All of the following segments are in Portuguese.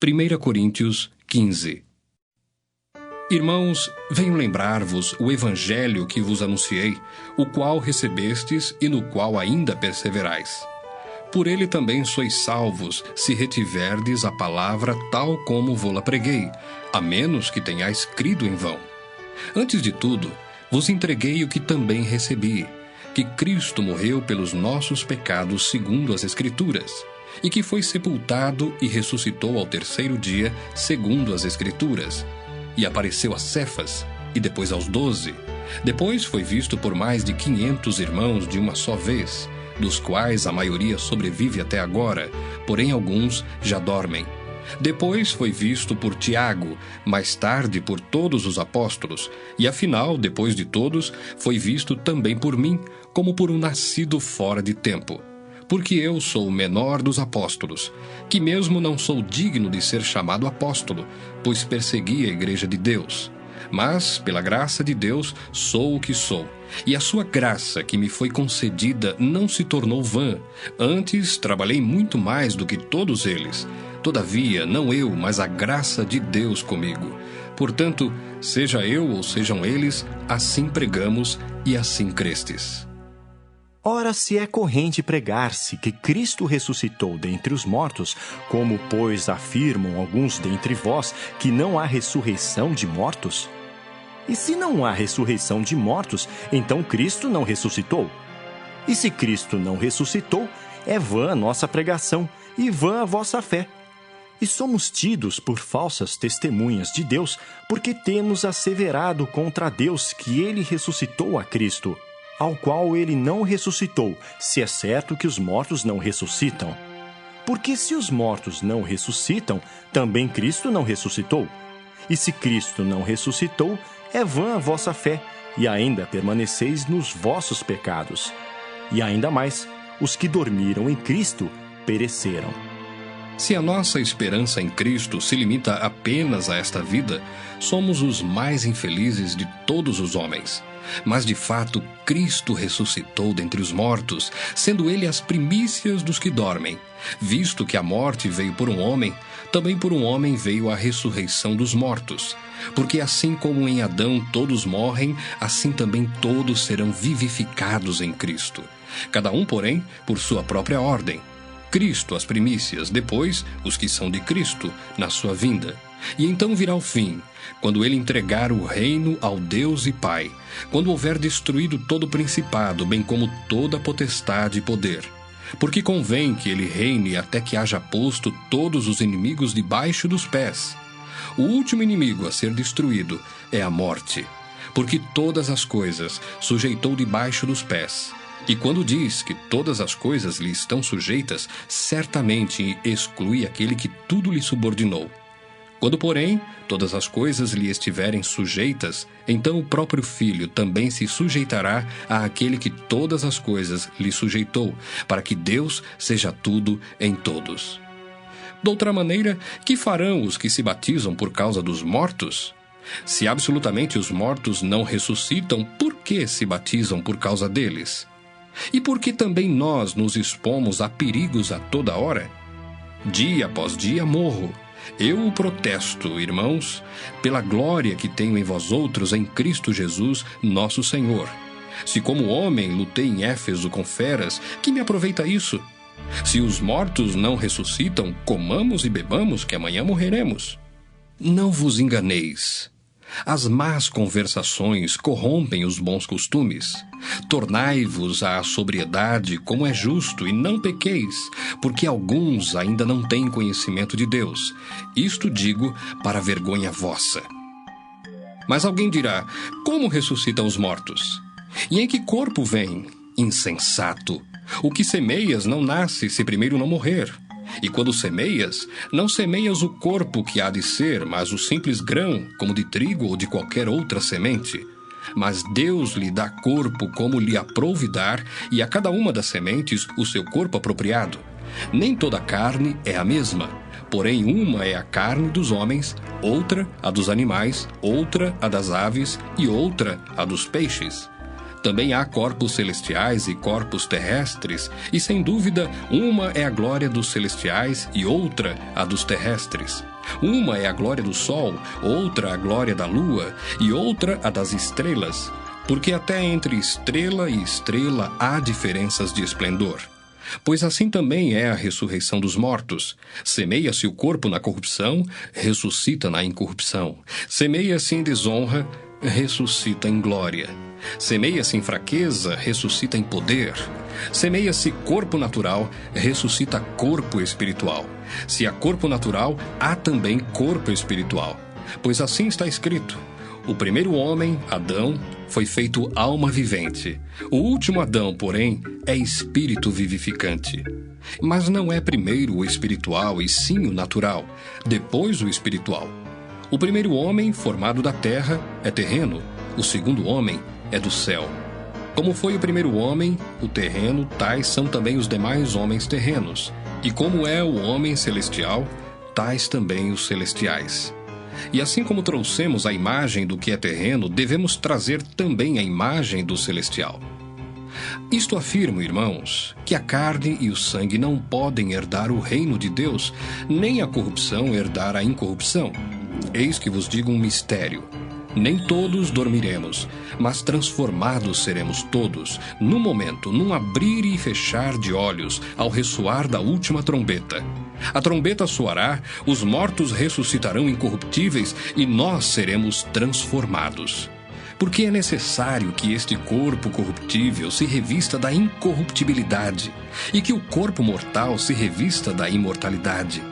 1 Coríntios 15. Irmãos, venho lembrar-vos o evangelho que vos anunciei, o qual recebestes e no qual ainda perseverais. Por ele também sois salvos, se retiverdes a palavra tal como vô-la preguei, a menos que tenhais crido em vão. Antes de tudo, vos entreguei o que também recebi, que Cristo morreu pelos nossos pecados segundo as Escrituras, e que foi sepultado e ressuscitou ao terceiro dia segundo as Escrituras, e apareceu a Cefas, e depois aos 12. Depois foi visto por mais de 500 irmãos de uma só vez, dos quais a maioria sobrevive até agora, porém alguns já dormem. Depois foi visto por Tiago, mais tarde por todos os apóstolos, e afinal, depois de todos, foi visto também por mim, como por um nascido fora de tempo. Porque eu sou o menor dos apóstolos, que mesmo não sou digno de ser chamado apóstolo, pois persegui a igreja de Deus. Mas, pela graça de Deus, sou o que sou, e a sua graça que me foi concedida não se tornou vã. Antes, trabalhei muito mais do que todos eles. Todavia, não eu, mas a graça de Deus comigo. Portanto, seja eu ou sejam eles, assim pregamos e assim crestes. Ora, se é corrente pregar-se que Cristo ressuscitou dentre os mortos, como, pois, afirmam alguns dentre vós que não há ressurreição de mortos? E se não há ressurreição de mortos, então Cristo não ressuscitou? E se Cristo não ressuscitou, é vã a nossa pregação e vã a vossa fé. E somos tidos por falsas testemunhas de Deus, porque temos asseverado contra Deus que ele ressuscitou a Cristo, ao qual ele não ressuscitou, se é certo que os mortos não ressuscitam. Porque se os mortos não ressuscitam, também Cristo não ressuscitou. E se Cristo não ressuscitou, é vã a vossa fé, e ainda permaneceis nos vossos pecados. E ainda mais, os que dormiram em Cristo pereceram. Se a nossa esperança em Cristo se limita apenas a esta vida, somos os mais infelizes de todos os homens. Mas, de fato, Cristo ressuscitou dentre os mortos, sendo ele as primícias dos que dormem. Visto que a morte veio por um homem, também por um homem veio a ressurreição dos mortos. Porque assim como em Adão todos morrem, assim também todos serão vivificados em Cristo. Cada um, porém, por sua própria ordem. Cristo as primícias, depois os que são de Cristo, na sua vinda. E então virá o fim, quando ele entregar o reino ao Deus e Pai, quando houver destruído todo o principado, bem como toda a potestade e poder. Porque convém que ele reine até que haja posto todos os inimigos debaixo dos pés. O último inimigo a ser destruído é a morte, porque todas as coisas sujeitou debaixo dos pés. E quando diz que todas as coisas lhe estão sujeitas, certamente exclui aquele que tudo lhe subordinou. Quando, porém, todas as coisas lhe estiverem sujeitas, então o próprio Filho também se sujeitará àquele que todas as coisas lhe sujeitou, para que Deus seja tudo em todos. De outra maneira, que farão os que se batizam por causa dos mortos? Se absolutamente os mortos não ressuscitam, por que se batizam por causa deles? E por que também nós nos expomos a perigos a toda hora? Dia após dia morro. Eu o protesto, irmãos, pela glória que tenho em vós outros em Cristo Jesus, nosso Senhor. Se como homem lutei em Éfeso com feras, que me aproveita isso? Se os mortos não ressuscitam, comamos e bebamos, que amanhã morreremos. Não vos enganeis. As más conversações corrompem os bons costumes. Tornai-vos à sobriedade como é justo, e não pequeis, porque alguns ainda não têm conhecimento de Deus. Isto digo para vergonha vossa. Mas alguém dirá: como ressuscitam os mortos? E em que corpo vêm? Insensato! O que semeias não nasce se primeiro não morrer. E quando semeias, não semeias o corpo que há de ser, mas o simples grão, como de trigo ou de qualquer outra semente. Mas Deus lhe dá corpo como lhe aprouve dar, e a cada uma das sementes o seu corpo apropriado. Nem toda carne é a mesma, porém uma é a carne dos homens, outra a dos animais, outra a das aves e outra a dos peixes. Também há corpos celestiais e corpos terrestres, e sem dúvida, uma é a glória dos celestiais e outra a dos terrestres. Uma é a glória do sol, outra a glória da lua, e outra a das estrelas, porque até entre estrela e estrela há diferenças de esplendor. Pois assim também é a ressurreição dos mortos. Semeia-se o corpo na corrupção, ressuscita na incorrupção. Semeia-se em desonra, ressuscita em glória. Semeia-se em fraqueza, ressuscita em poder. Semeia-se corpo natural, ressuscita corpo espiritual. Se há corpo natural, há também corpo espiritual. Pois assim está escrito: o primeiro homem, Adão, foi feito alma vivente. O último Adão, porém, é espírito vivificante. Mas não é primeiro o espiritual e sim o natural, depois o espiritual. O primeiro homem, formado da terra, é terreno. O segundo homem é do céu. Como foi o primeiro homem, o terreno, tais são também os demais homens terrenos. E como é o homem celestial, tais também os celestiais. E assim como trouxemos a imagem do que é terreno, devemos trazer também a imagem do celestial. Isto afirmo, irmãos, que a carne e o sangue não podem herdar o reino de Deus, nem a corrupção herdar a incorrupção. Eis que vos digo um mistério. Nem todos dormiremos, mas transformados seremos todos, num momento, num abrir e fechar de olhos, ao ressoar da última trombeta. A trombeta soará, os mortos ressuscitarão incorruptíveis e nós seremos transformados. Porque é necessário que este corpo corruptível se revista da incorruptibilidade e que o corpo mortal se revista da imortalidade.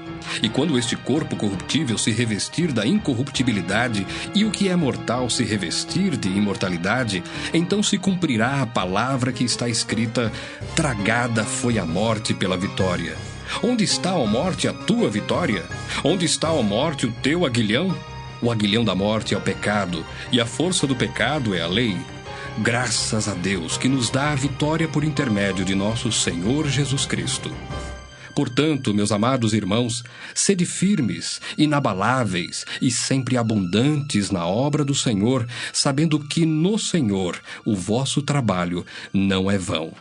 E quando este corpo corruptível se revestir da incorruptibilidade e o que é mortal se revestir de imortalidade, então se cumprirá a palavra que está escrita: tragada foi a morte pela vitória. Onde está, ó morte, a tua vitória? Onde está, ó morte, o teu aguilhão? O aguilhão da morte é o pecado, e a força do pecado é a lei. Graças a Deus que nos dá a vitória por intermédio de nosso Senhor Jesus Cristo. Portanto, meus amados irmãos, sede firmes, inabaláveis e sempre abundantes na obra do Senhor, sabendo que no Senhor o vosso trabalho não é vão.